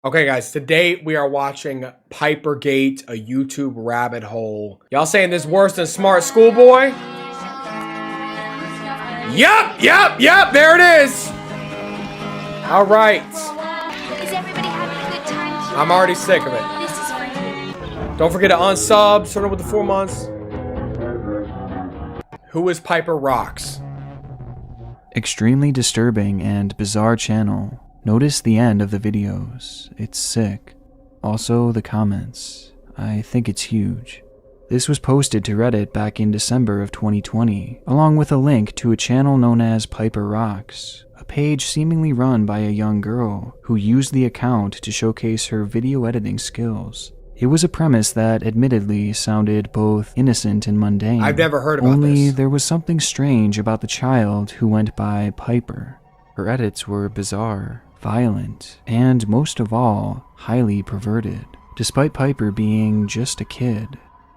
Okay, guys, today we are watching Pipergate, a YouTube rabbit hole. Y'all saying this worse than Smart Schoolboy? Yep, there it is. All right. Is everybody having a good time? I'm already sick of it. This is for you. Don't forget to unsub, starting with the 4 months. Who is Piper Rocks? Extremely disturbing and bizarre channel. Notice the end of the videos. It's sick. Also the comments. I think it's huge. This was posted to Reddit back in December of 2020, along with a link to a channel known as Piper Rocks, a page seemingly run by a young girl who used the account to showcase her video editing skills. It was a premise that admittedly sounded both innocent and mundane. I've never heard about Only this. there was something strange about the child who went by Piper. Her edits were bizarre, violent, and most of all, highly perverted, despite Piper being just a kid.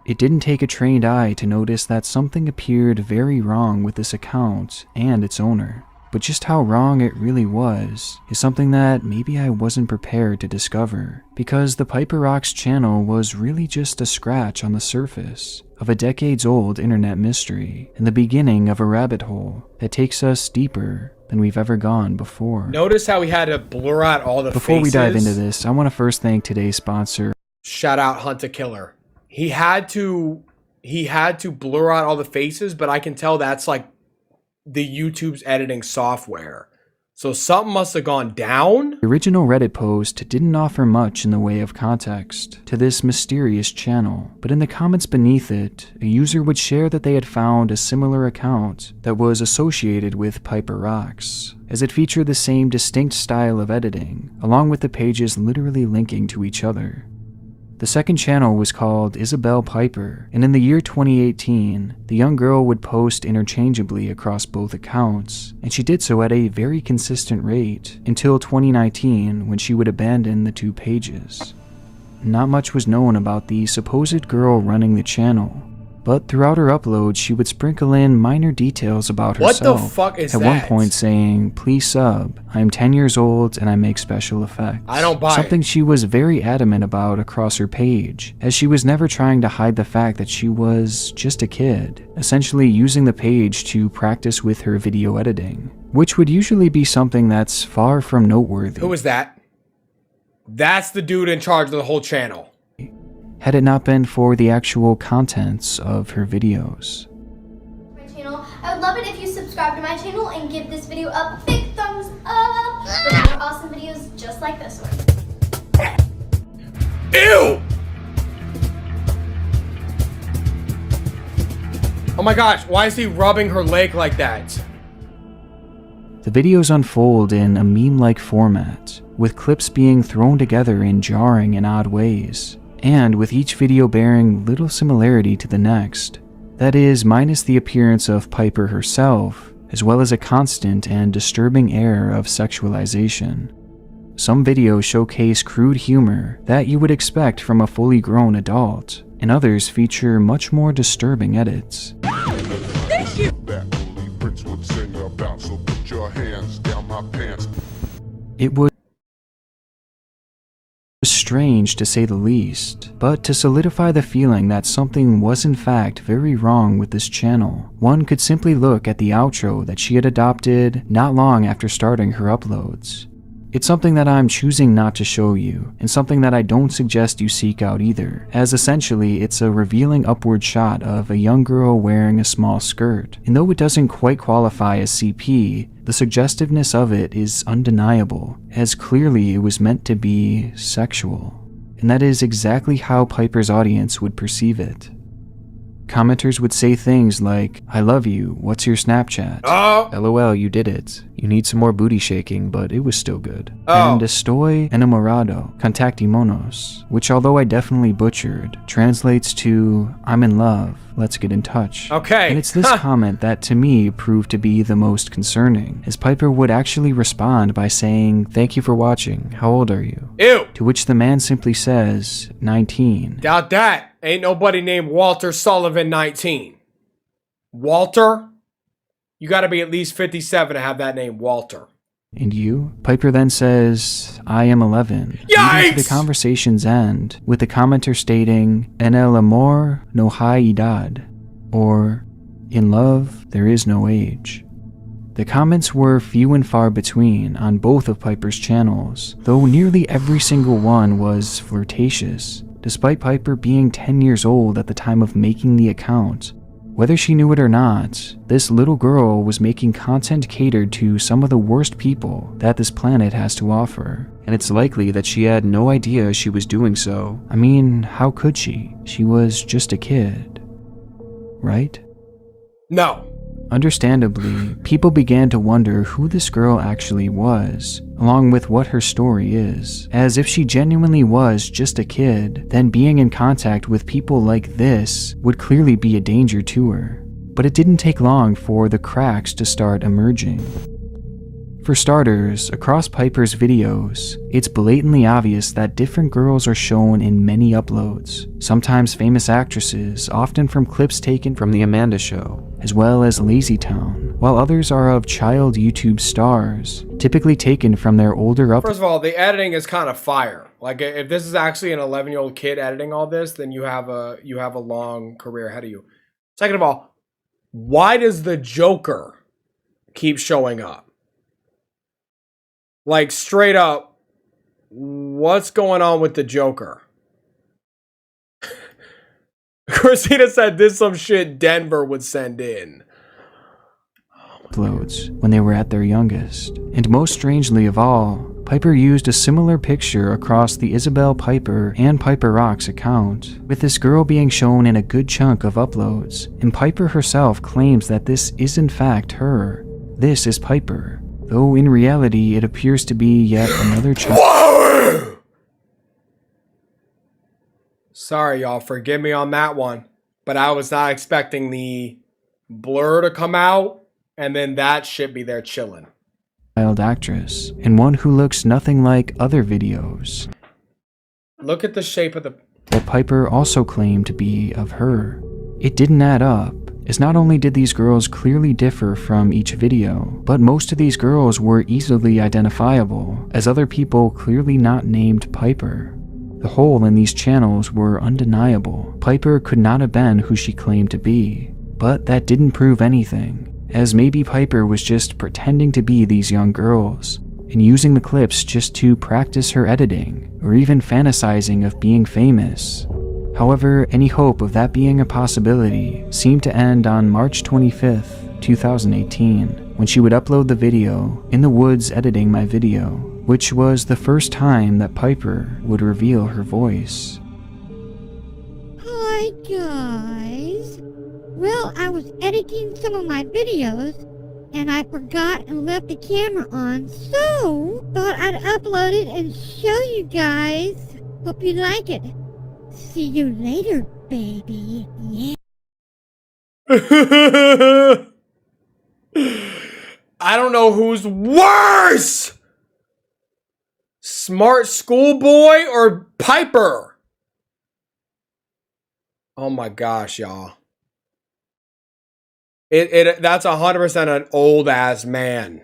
It didn't take a trained eye to notice that something appeared very wrong with this account and its owner. But just how wrong it really was is something that maybe I wasn't prepared to discover, because the Piper Rocks channel was really just a scratch on the surface of a decades-old internet mystery and the beginning of a rabbit hole that takes us deeper than we've ever gone before. Notice how we had to blur out all the Before faces. we dive into this, I want to first thank today's sponsor. Shout out Hunt a Killer. He had to blur out all the faces, but I can tell that's like the YouTube's editing software. So something must have gone down. The original Reddit post didn't offer much in the way of context to this mysterious channel, but in the comments beneath it, a user would share that they had found a similar account that was associated with Piper Rocks, as it featured the same distinct style of editing, along with the pages literally linking to each other. The second channel was called Isabel Piper, and in the year 2018, the young girl would post interchangeably across both accounts, and she did so at a very consistent rate until 2019 when she would abandon the two pages. Not much was known about the supposed girl running the channel, but throughout her uploads she would sprinkle in minor details about herself. What the fuck is that? At one point saying, "Please sub, I'm 10 years old and I make special effects." I don't buy Something it. she was very adamant about across her page, as she was never trying to hide the fact that she was just a kid, essentially using the page to practice with her video editing, which would usually be something that's far from noteworthy. Who is that? That's the dude in charge of the whole channel. Had it not been for the actual contents of her videos. My channel. I would love it if you subscribe to my channel and give this video a big thumbs up for more awesome videos just like this one. Ew! Oh my gosh, why is he rubbing her leg like that? The videos unfold in a meme-like format, with clips being thrown together in jarring and odd ways, and with each video bearing little similarity to the next. That is, minus the appearance of Piper herself, as well as a constant and disturbing air of sexualization. Some videos showcase crude humor that you would expect from a fully grown adult, and others feature much more disturbing edits. It was strange to say the least, but to solidify the feeling that something was in fact very wrong with this channel, one could simply look at the outro that she had adopted not long after starting her uploads. It's something that I'm choosing not to show you, and something that I don't suggest you seek out either, as essentially it's a revealing upward shot of a young girl wearing a small skirt, and though it doesn't quite qualify as CP, the suggestiveness of it is undeniable, as clearly it was meant to be sexual. And that is exactly how Piper's audience would perceive it. Commenters would say things like, "I love you, what's your Snapchat? Oh! LOL, you did it. You need some more booty shaking, but it was still good." Oh. And estoy enamorado, contactimonos, which although I definitely butchered, translates to, "I'm in love, let's get in touch." Okay. And it's this comment that to me proved to be the most concerning, as Piper would actually respond by saying, "Thank you for watching, how old are you?" Ew! To which the man simply says, 19. Doubt that. Ain't nobody named Walter Sullivan 19. Walter? You gotta be at least 57 to have that name, Walter. And you? Piper then says, I am 11. Yikes! Leading to the conversation's end, with the commenter stating, En el amor no hay edad, or, in love, there is no age. The comments were few and far between on both of Piper's channels, though nearly every single one was flirtatious, despite Piper being 10 years old at the time of making the account. Whether she knew it or not, this little girl was making content catered to some of the worst people that this planet has to offer, and it's likely that she had no idea she was doing so. I mean, how could she? She was just a kid, right? No. Understandably, people began to wonder who this girl actually was, along with what her story is, as if she genuinely was just a kid, then being in contact with people like this would clearly be a danger to her. But it didn't take long for the cracks to start emerging. For starters, across Piper's videos, it's blatantly obvious that different girls are shown in many uploads, sometimes famous actresses, often from clips taken from The Amanda Show, as well as Lazytown, while others are of child YouTube stars, typically taken from their older uploads. First of all, the editing is kind of fire. Like, if this is actually an 11-year-old kid editing all this, then you have a long career ahead of you. Second of all, why does the Joker keep showing up? Like, straight up, what's going on with the Joker? Christina said this some shit Denver would send in. Uploads when they were at their youngest. And most strangely of all, Piper used a similar picture across the Isabel Piper and Piper Rocks account, with this girl being shown in a good chunk of uploads, and Piper herself claims that this is in fact her. This is Piper. Though in reality, it appears to be yet another child. Sorry, y'all. Forgive me on that one. But I was not expecting the blur to come out and then that shit be there chilling. Child actress, and one who looks nothing like other videos. Look at the shape of the... That Piper also claimed to be of her. It didn't add up, as not only did these girls clearly differ from each video, but most of these girls were easily identifiable, as other people clearly not named Piper. The hole in these channels were undeniable. Piper could not have been who she claimed to be, but that didn't prove anything, as maybe Piper was just pretending to be these young girls, and using the clips just to practice her editing, or even fantasizing of being famous. However, any hope of that being a possibility seemed to end on March 25th, 2018, when she would upload the video, "In the Woods Editing My Video," which was the first time that Piper would reveal her voice. Hi guys. Well, I was editing some of my videos and I forgot and left the camera on, so thought I'd upload it and show you guys. Hope you like it. See you later, baby. Yeah. I don't know who's worse! Smart Schoolboy or Piper? Oh my gosh, y'all. That's 100% an old ass man.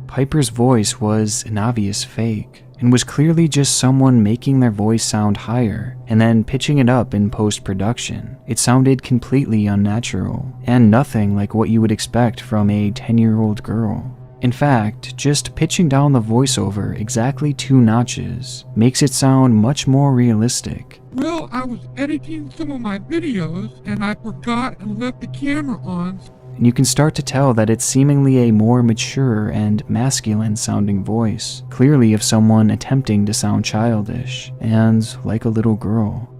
Piper's voice was an obvious fake, and was clearly just someone making their voice sound higher, and then pitching it up in post-production. It sounded completely unnatural, and nothing like what you would expect from a 10-year-old girl. In fact, just pitching down the voiceover exactly 2 notches makes it sound much more realistic. Well, I was editing some of my videos and I forgot and left the camera on. And you can start to tell that it's seemingly a more mature and masculine sounding voice, clearly of someone attempting to sound childish and like a little girl.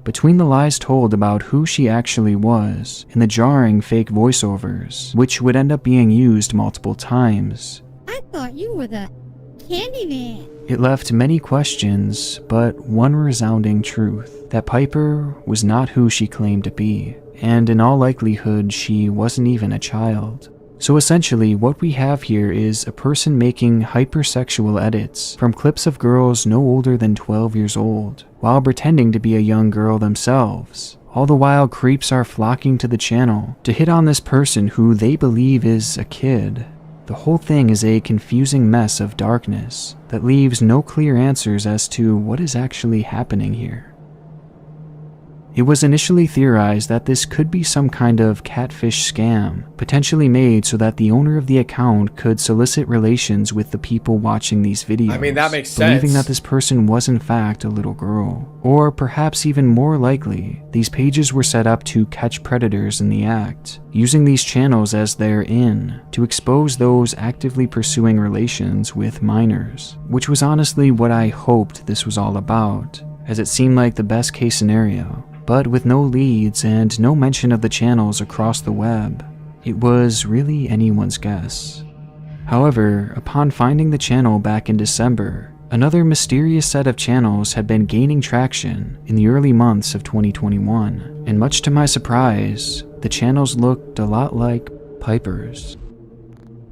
Between the lies told about who she actually was and the jarring fake voiceovers, which would end up being used multiple times, I thought you were the Candyman. it left many questions, but one resounding truth, that Piper was not who she claimed to be, and in all likelihood she wasn't even a child. So essentially what we have here is a person making hypersexual edits from clips of girls no older than 12 years old, while pretending to be a young girl themselves, All the while, creeps are flocking to the channel to hit on this person who they believe is a kid. The whole thing is a confusing mess of darkness that leaves no clear answers as to what is actually happening here. It was initially theorized that this could be some kind of catfish scam, potentially made so that the owner of the account could solicit relations with the people watching these videos. I mean, that makes sense. Believing that this person was in fact a little girl. Or perhaps even more likely, these pages were set up to catch predators in the act, using these channels as their in to expose those actively pursuing relations with minors, which was honestly what I hoped this was all about, as it seemed like the best case scenario. But with no leads and no mention of the channels across the web, it was really anyone's guess. However, upon finding the channel back in December, another mysterious set of channels had been gaining traction in the early months of 2021, and much to my surprise, the channels looked a lot like Piper's.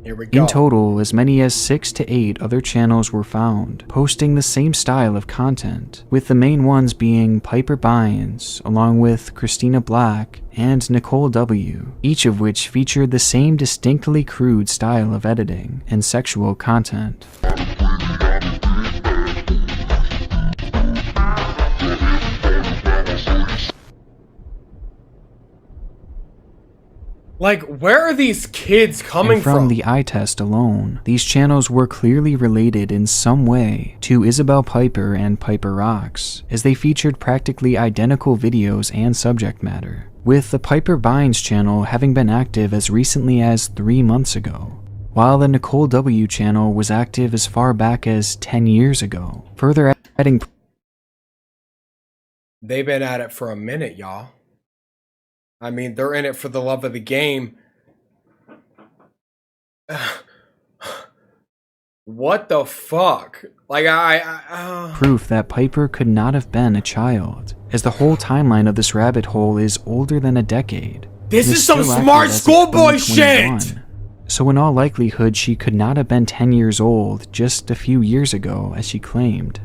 Here we go. In total, as many as 6 to 8 other channels were found, posting the same style of content, with the main ones being Piper Bynes, along with Christina Black and Nicole W., each of which featured the same distinctly crude style of editing and sexual content. Like, where are these kids coming And from the eye test alone, these channels were clearly related in some way to Isabel Piper and Piper Rocks, as they featured practically identical videos and subject matter, with the Piper Bynes channel having been active as recently as 3 months ago, while the Nicole W channel was active as far back as 10 years ago, further adding... They've been at it for a minute, y'all. I mean, they're in it for the love of the game. What the fuck? Like, proof that Piper could not have been a child, as the whole timeline of this rabbit hole is older than a decade. This is some smart schoolboy shit! So in all likelihood, she could not have been 10 years old just a few years ago, as she claimed.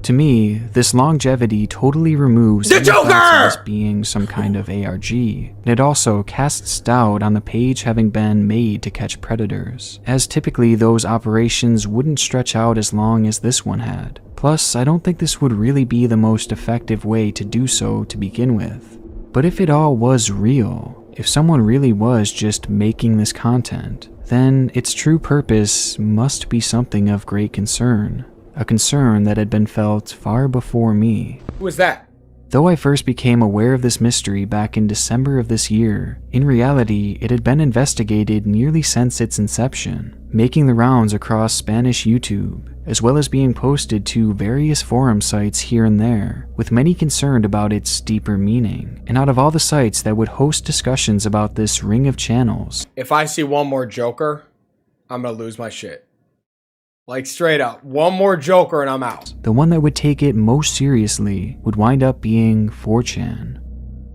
To me, this longevity totally removes the Joker as being some kind of ARG, and it also casts doubt on the page having been made to catch predators, as typically those operations wouldn't stretch out as long as this one had. Plus, I don't think this would really be the most effective way to do so to begin with. But if it all was real, if someone really was just making this content, then its true purpose must be something of great concern. A concern that had been felt far before me. Who was that? Though I first became aware of this mystery back in December of this year, in reality, it had been investigated nearly since its inception, making the rounds across Spanish YouTube, as well as being posted to various forum sites here and there, with many concerned about its deeper meaning. And out of all the sites that would host discussions about this ring of channels, if I see one more Joker, I'm gonna lose my shit. Like, straight up, one more Joker and I'm out. The one that would take it most seriously would wind up being 4chan.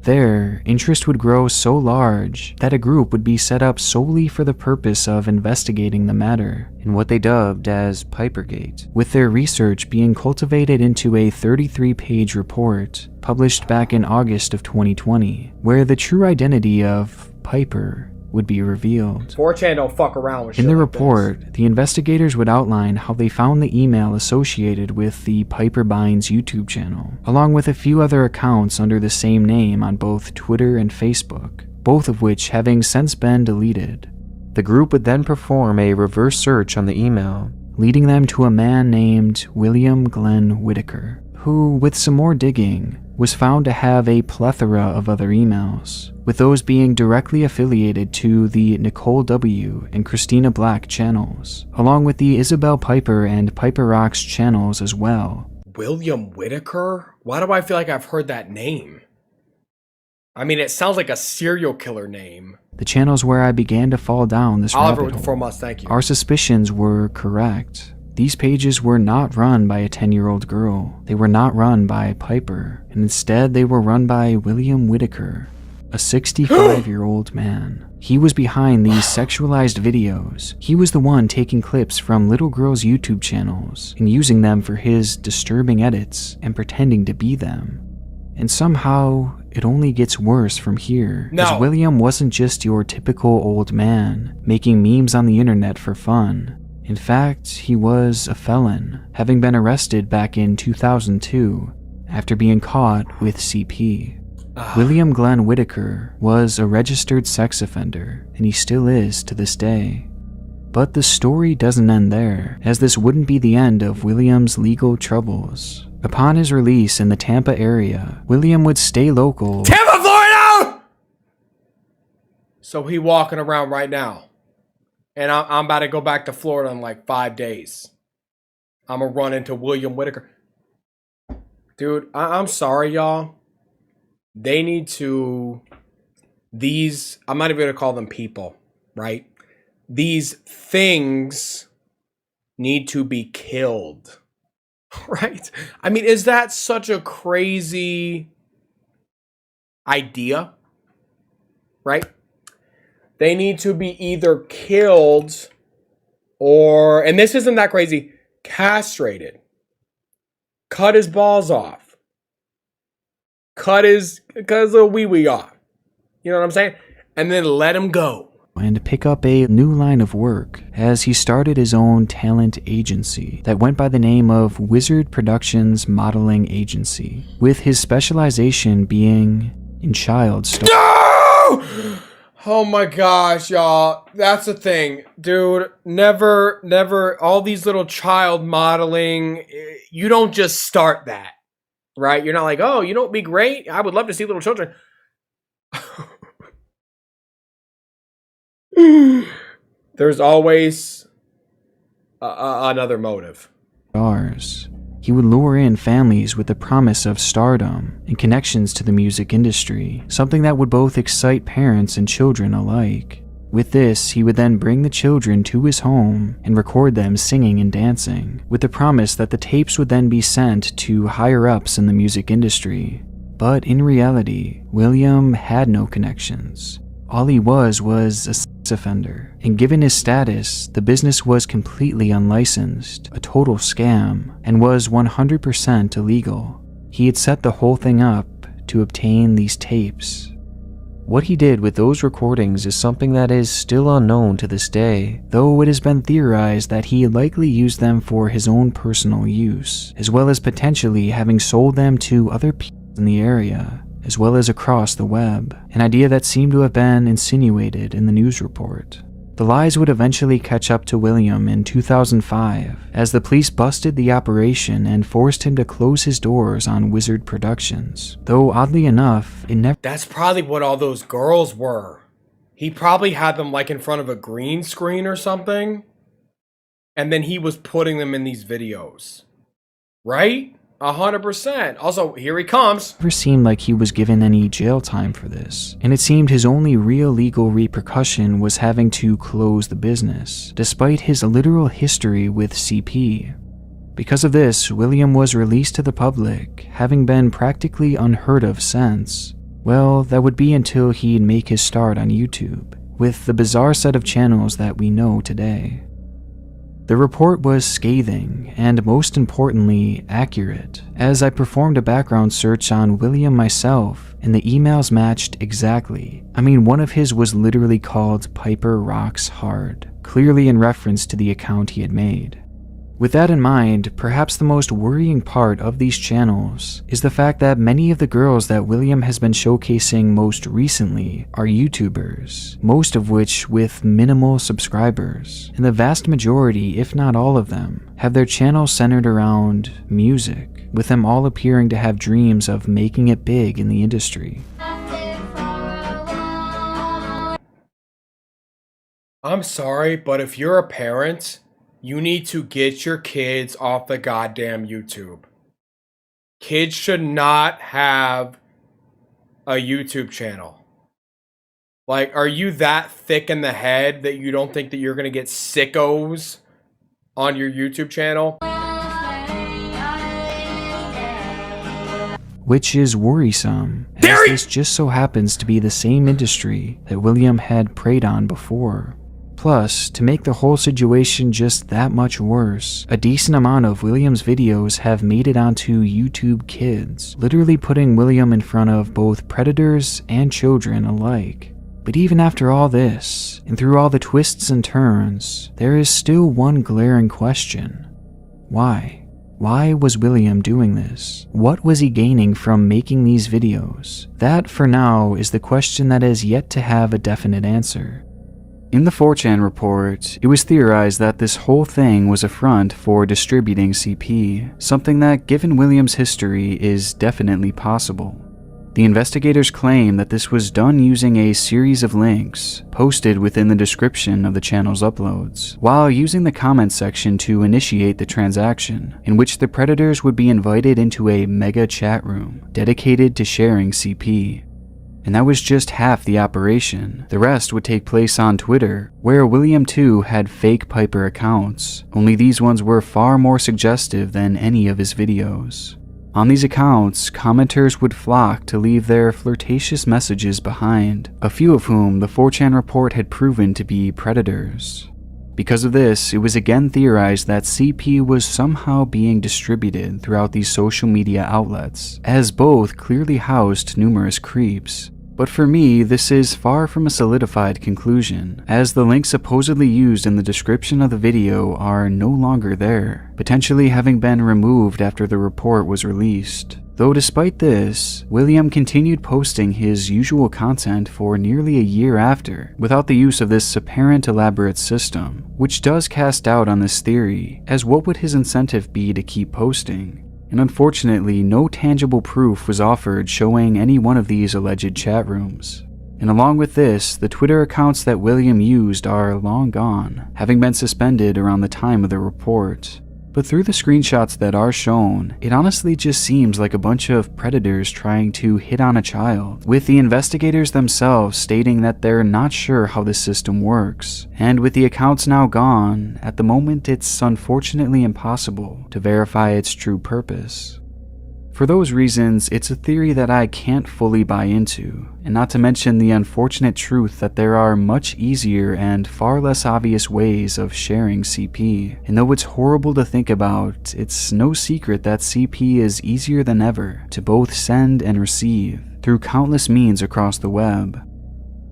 There, interest would grow so large that a group would be set up solely for the purpose of investigating the matter, in what they dubbed as Pipergate, with their research being cultivated into a 33-page report published back in August of 2020, where the true identity of Piper would be revealed. 4chan don't fuck around with shit. In the like report, this. The investigators would outline how they found the email associated with the Piper Bynes YouTube channel, along with a few other accounts under the same name on both Twitter and Facebook, both of which having since been deleted. The group would then perform a reverse search on the email, leading them to a man named William Glenn Whitaker, who, with some more digging, was found to have a plethora of other emails, with those being directly affiliated to the Nicole W. and Christina Black channels, along with the Isabel Piper and Piper Rocks channels as well. William Whitaker? Why do I feel like I've heard that name? I mean, it sounds like a serial killer name. The channels where I began to fall down this Oliver rabbit with the hole. 4 months, thank you. Our suspicions were correct. These pages were not run by a 10-year-old girl. They were not run by Piper, and instead they were run by William Whitaker, a 65-year-old man. He was behind these sexualized videos. He was the one taking clips from little girls' YouTube channels and using them for his disturbing edits and pretending to be them. And somehow, it only gets worse from here, No. as William wasn't just your typical old man, making memes on the internet for fun. In fact, he was a felon, having been arrested back in 2002, after being caught with CP. William Glenn Whitaker was a registered sex offender, and he still is to this day. But the story doesn't end there, as this wouldn't be the end of William's legal troubles. Upon his release in the Tampa area, William would stay local. Tampa, Florida! So he walking around right now. And I'm about to go back to Florida in like 5 days. I'm going to run into William Whitaker. Dude, I'm sorry, y'all. They need to... These... I'm not even going to call them people, right? These things need to be killed. Right? I mean, is that such a crazy idea? Right? They need to be either killed or, and this isn't that crazy, castrated. Cut his balls off. Cut his little wee-wee off. You know what I'm saying? And then let him go. And pick up a new line of work, as he started his own talent agency that went by the name of Wizard Productions Modeling Agency, with his specialization being in child stars. No! Oh my gosh, y'all. That's the thing. Dude, never, all these little child modeling, you don't just start that, right? You're not like, oh, you know what'd be great? I would love to see little children. There's always another motive. He would lure in families with the promise of stardom and connections to the music industry, something that would both excite parents and children alike. With this, he would then bring the children to his home and record them singing and dancing, with the promise that the tapes would then be sent to higher-ups in the music industry. But in reality, William had no connections. All he was a sex offender, and given his status, the business was completely unlicensed, a total scam, and was 100% illegal. He had set the whole thing up to obtain these tapes. What he did with those recordings is something that is still unknown to this day, though it has been theorized that he likely used them for his own personal use, as well as potentially having sold them to other people in the area, as well as across the web, an idea that seemed to have been insinuated in the news report. The lies would eventually catch up to William in 2005, as the police busted the operation and forced him to close his doors on Wizard Productions, though oddly enough, it never— That's probably what all those girls were. He probably had them like in front of a green screen or something, and then he was putting them in these videos. Right? 100%. Also, here he comes. never seemed like he was given any jail time for this, and it seemed his only real legal repercussion was having to close the business, despite his literal history with CP. Because of this, William was released to the public, having been practically unheard of since. Well, that would be until he'd make his start on YouTube, with the bizarre set of channels that we know today. The report was scathing, and most importantly, accurate, as I performed a background search on William myself, and the emails matched exactly. I mean, one of his was literally called Piper Rocks Hard, clearly in reference to the account he had made. With that in mind, perhaps the most worrying part of these channels is the fact that many of the girls that William has been showcasing most recently are YouTubers, most of which with minimal subscribers, and the vast majority, if not all of them, have their channels centered around music, with them all appearing to have dreams of making it big in the industry. I'm sorry, but if you're a parent, you need to get your kids off the goddamn YouTube. Kids should not have a YouTube channel. Like, are you that thick in the head that you don't think that you're going to get sickos on your YouTube channel? Which is worrisome, as this just so happens to be the same industry that William had preyed on before. Plus, to make the whole situation just that much worse, a decent amount of William's videos have made it onto YouTube Kids, literally putting William in front of both predators and children alike. But even after all this, and through all the twists and turns, there is still one glaring question. Why? Why was William doing this? What was he gaining from making these videos? That, for now, is the question that is yet to have a definite answer. In the 4chan report, it was theorized that this whole thing was a front for distributing CP, something that, given William's history, is definitely possible. The investigators claim that this was done using a series of links posted within the description of the channel's uploads, while using the comment section to initiate the transaction, in which the predators would be invited into a mega chat room dedicated to sharing CP. And that was just half the operation. The rest would take place on Twitter, where William too had fake Piper accounts, only these ones were far more suggestive than any of his videos. On these accounts, commenters would flock to leave their flirtatious messages behind, a few of whom the 4chan report had proven to be predators. Because of this, it was again theorized that CP was somehow being distributed throughout these social media outlets, as both clearly housed numerous creeps. But for me, this is far from a solidified conclusion, as the links supposedly used in the description of the video are no longer there, potentially having been removed after the report was released. Though despite this, William continued posting his usual content for nearly a year after, without the use of this apparent elaborate system, which does cast doubt on this theory, as what would his incentive be to keep posting? And unfortunately, no tangible proof was offered showing any one of these alleged chat rooms. And along with this, the Twitter accounts that William used are long gone, having been suspended around the time of the report. But through the screenshots that are shown, it honestly just seems like a bunch of predators trying to hit on a child, with the investigators themselves stating that they're not sure how this system works. And with the accounts now gone, at the moment it's unfortunately impossible to verify its true purpose. For those reasons, it's a theory that I can't fully buy into, and not to mention the unfortunate truth that there are much easier and far less obvious ways of sharing CP. And though it's horrible to think about, it's no secret that CP is easier than ever to both send and receive through countless means across the web.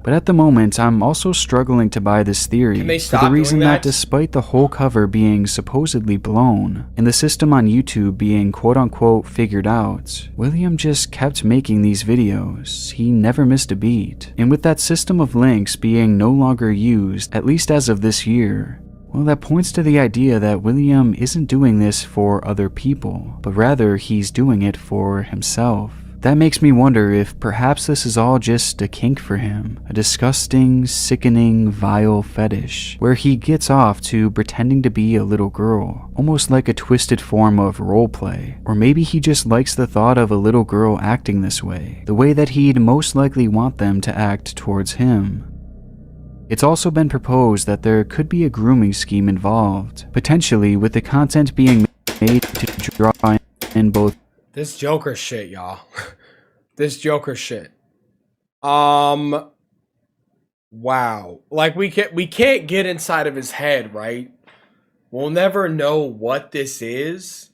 But at the moment, I'm also struggling to buy this theory for the reason that despite the whole cover being supposedly blown, and the system on YouTube being quote-unquote figured out, William just kept making these videos. He never missed a beat. And with that system of links being no longer used, at least as of this year, well, that points to the idea that William isn't doing this for other people, but rather he's doing it for himself. That makes me wonder if perhaps this is all just a kink for him, a disgusting, sickening, vile fetish, where he gets off to pretending to be a little girl, almost like a twisted form of roleplay. Or maybe he just likes the thought of a little girl acting this way, the way that he'd most likely want them to act towards him. It's also been proposed that there could be a grooming scheme involved, potentially with the content being made to draw in both. This Joker shit, y'all. This Joker shit. Wow. Like we can't get inside of his head, right? We'll never know what this is.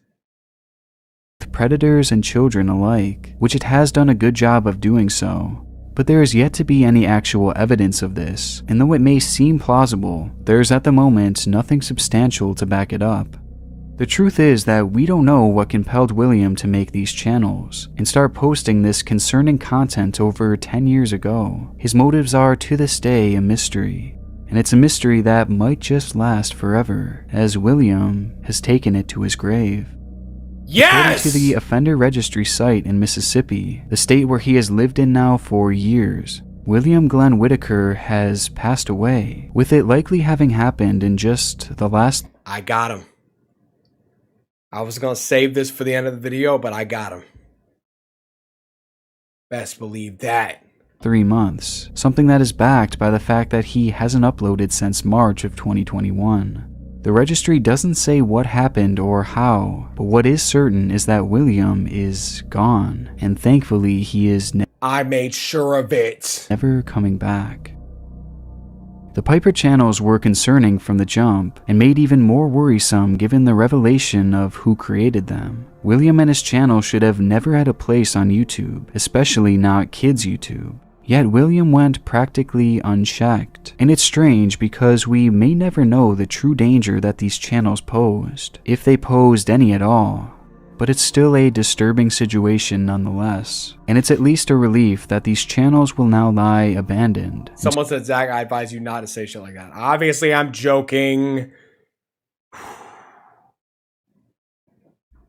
Predators and children alike, which it has done a good job of doing so. But there is yet to be any actual evidence of this, and though it may seem plausible, there's at the moment nothing substantial to back it up. The truth is that we don't know what compelled William to make these channels and start posting this concerning content over 10 years ago. His motives are to this day a mystery, and it's a mystery that might just last forever, as William has taken it to his grave. Yes! According to the offender registry site in Mississippi, the state where he has lived in now for years, William Glenn Whitaker has passed away, with it likely having happened in just the last... I got him. I was going to save this for the end of the video, but I got him. Best believe that. 3 months, something that is backed by the fact that he hasn't uploaded since March of 2021. The registry doesn't say what happened or how, but what is certain is that William is gone, and thankfully he is I made sure of it. never coming back. The Piper channels were concerning from the jump, and made even more worrisome given the revelation of who created them. William and his channel should have never had a place on YouTube, especially not kids' YouTube. Yet William went practically unchecked. And it's strange because we may never know the true danger that these channels posed, if they posed any at all. But it's still a disturbing situation nonetheless. And it's at least a relief that these channels will now lie abandoned. Someone said, Zach, I advise you not to say shit like that. Obviously, I'm joking.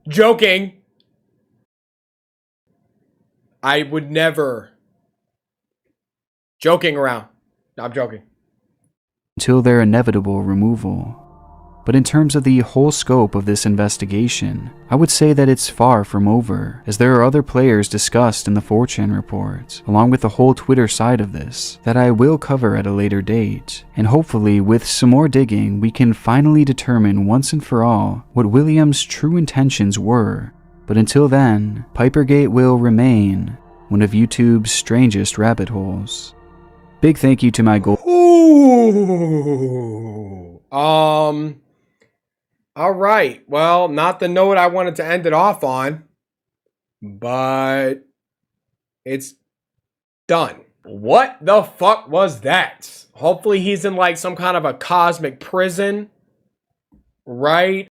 Joking. I would never. Joking around. No, I'm joking. Until their inevitable removal. But in terms of the whole scope of this investigation, I would say that it's far from over, as there are other players discussed in the 4chan report, along with the whole Twitter side of this, that I will cover at a later date, and hopefully with some more digging we can finally determine once and for all what William's true intentions were. But until then, Pipergate will remain one of YouTube's strangest rabbit holes. Big thank you to my gold. Ooh. All right. Well, not the note I wanted to end it off on, but it's done. What the fuck was that? Hopefully he's in like some kind of a cosmic prison, right?